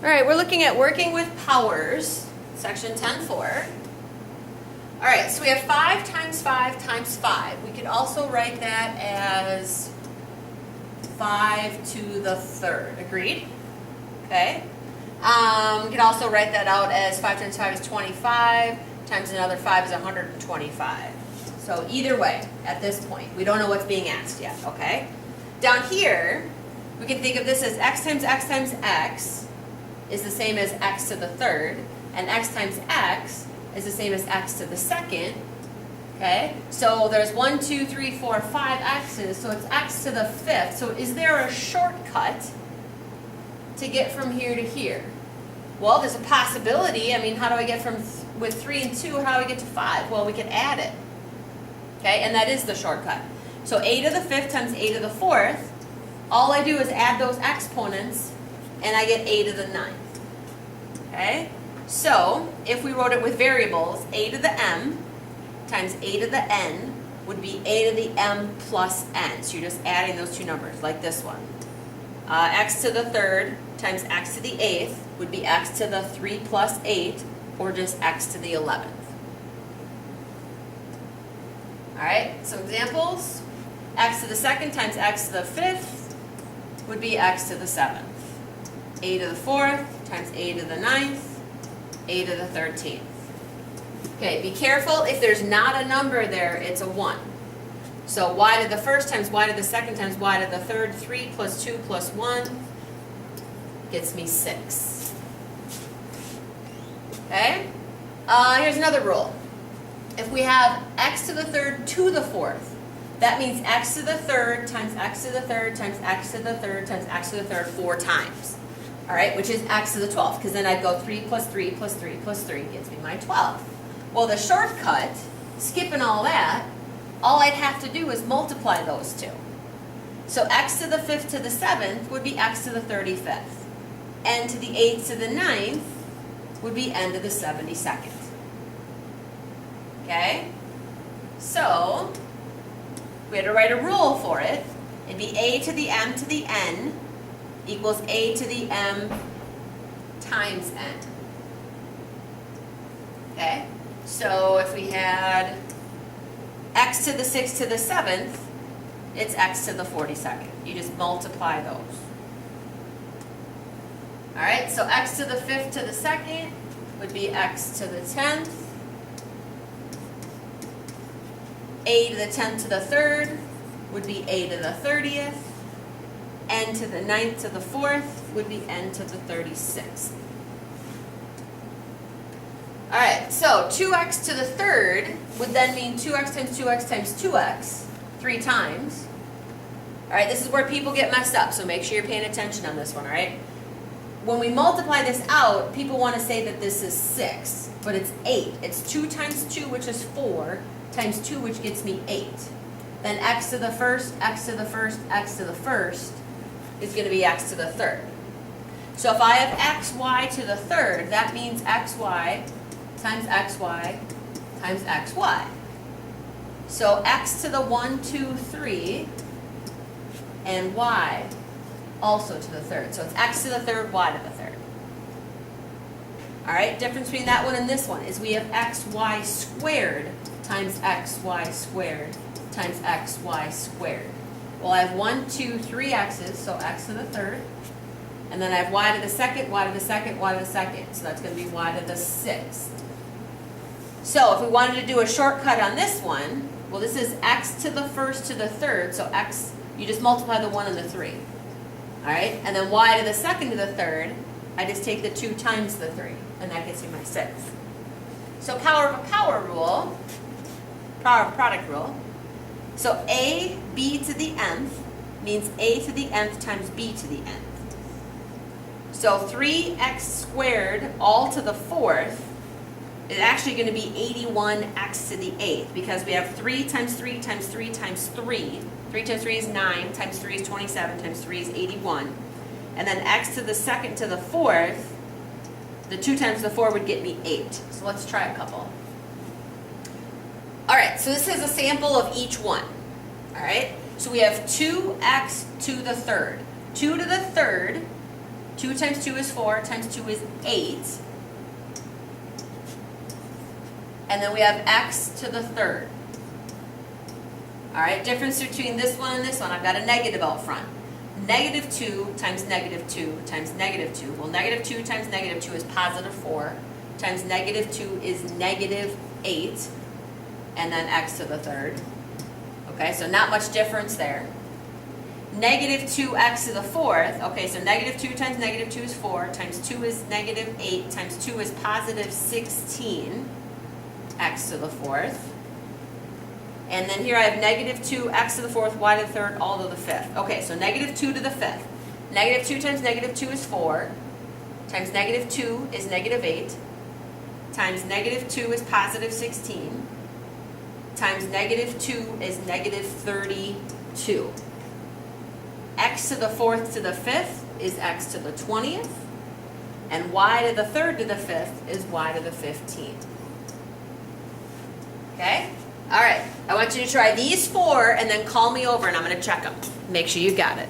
All right, we're looking at working with powers, section 10.4. All right, so we have 5 times 5 times 5. We could also write that as 5 to the third. Agreed? Okay. We could also write that out as 5 times 5 is 25, times another 5 is 125. So either way, at this point, we don't know what's being asked yet, okay? Down here, we can think of this as x times x is the same as x to the third, and x times x is the same as x to the second, okay? So there's 1, 2, 3, 4, 5 x's, so it's x to the fifth. So is there a shortcut to get from here to here? Well, there's a possibility. I mean, how do I get from, with 3 and 2, how do I get to 5? Well, we can add it, okay? And that is the shortcut. So a to the fifth times a to the fourth, all I do is add those exponents, and I get a to the ninth, okay? So if we wrote it with variables, a to the m times a to the n would be a to the m plus n. So you're just adding those two numbers, like this one. X to the third times x to the eighth would be x to the 3 plus 8, or just x to the 11th. All right, so examples. X to the second times x to the fifth would be x to the seventh. A to the fourth times a to the ninth, a to the 13th. Okay, be careful. If there's not a number there, it's a 1. So y to the first times y to the second times y to the third, 3 plus 2 plus 1 gets me 6. Okay? Here's another rule. If we have x to the third to the fourth, that means x to the third times x to the third times x to the third times x to the third 4 times. All right, which is x to the 12th, because then I'd go 3 plus 3 plus 3 plus 3 gets me my 12. Well, the shortcut, skipping all that, all I'd have to do is multiply those two. So x to the 5th to the 7th would be x to the 35th. N to the 8th to the 9th would be n to the 72nd. Okay? So, we had to write a rule for it. It'd be a to the m to the n equals a to the m times n. Okay? So if we had x to the 6th to the 7th, it's x to the 42nd. You just multiply those. All right, so x to the 5th to the 2nd would be x to the 10th. A to the 10th to the 3rd would be a to the 30th. N to the 9th to the 4th would be n to the 36th. All right, so 2x to the 3rd would then mean 2x times 2x times 2x 3 times. All right, this is where people get messed up, so make sure you're paying attention on this one, all right? When we multiply this out, people want to say that this is 6, but it's 8. It's 2 times 2, which is 4, times 2, which gets me 8. Then x to the first, x to the first, x to the first is going to be x to the third. So if I have xy to the third, that means xy times xy times xy. So x to the 1, 2, 3, and y also to the third. So it's x to the third, y to the third. All right, difference between that one and this one is we have xy squared times xy squared times xy squared. Well, I have 1, 2, 3 x's, so x to the third. And then I have y to the second, y to the second, y to the second. So that's going to be y to the 6th. So if we wanted to do a shortcut on this one, well, this is x to the first to the third. So x, you just multiply the 1 and the 3. All right? And then y to the second to the third, I just take the 2 times the 3. And that gets me my 6th. So power of a power rule, power of a product rule. So a, b to the nth means a to the nth times b to the nth. So 3x squared all to the 4th is actually going to be 81x to the 8th, because we have 3 times 3 times 3 times 3. 3 times 3 is 9, times 3 is 27, times 3 is 81. And then x to the second to the 4th, the 2 times the 4 would get me 8. So let's try a couple. All right, so this is a sample of each one. All right, so we have 2x to the third. 2 to the third 2 times 2 is 4, times 2 is 8. And then we have x to the third. All right, difference between this one and this one, I've got a negative out front. Negative 2 times negative 2 times negative 2. Well, negative 2 times negative 2 is positive 4, times negative 2 is negative 8, and then x to the third. Okay, so not much difference there. Negative 2x to the fourth. Okay, so negative 2 times negative 2 is 4, times 2 is negative 8, times 2 is positive 16, x to the fourth. And then here I have negative 2, x to the fourth, y to the third, all to the fifth. Okay, so negative 2 to the fifth. Negative 2 times negative 2 is 4, times negative 2 is negative 8, times negative 2 is positive 16, times negative 2 is negative 32. X to the fourth to the fifth is x to the 20th, and y to the third to the fifth is y to the 15th. Okay? All right, I want you to try these 4 and then call me over and I'm going to check them. Make sure you got it.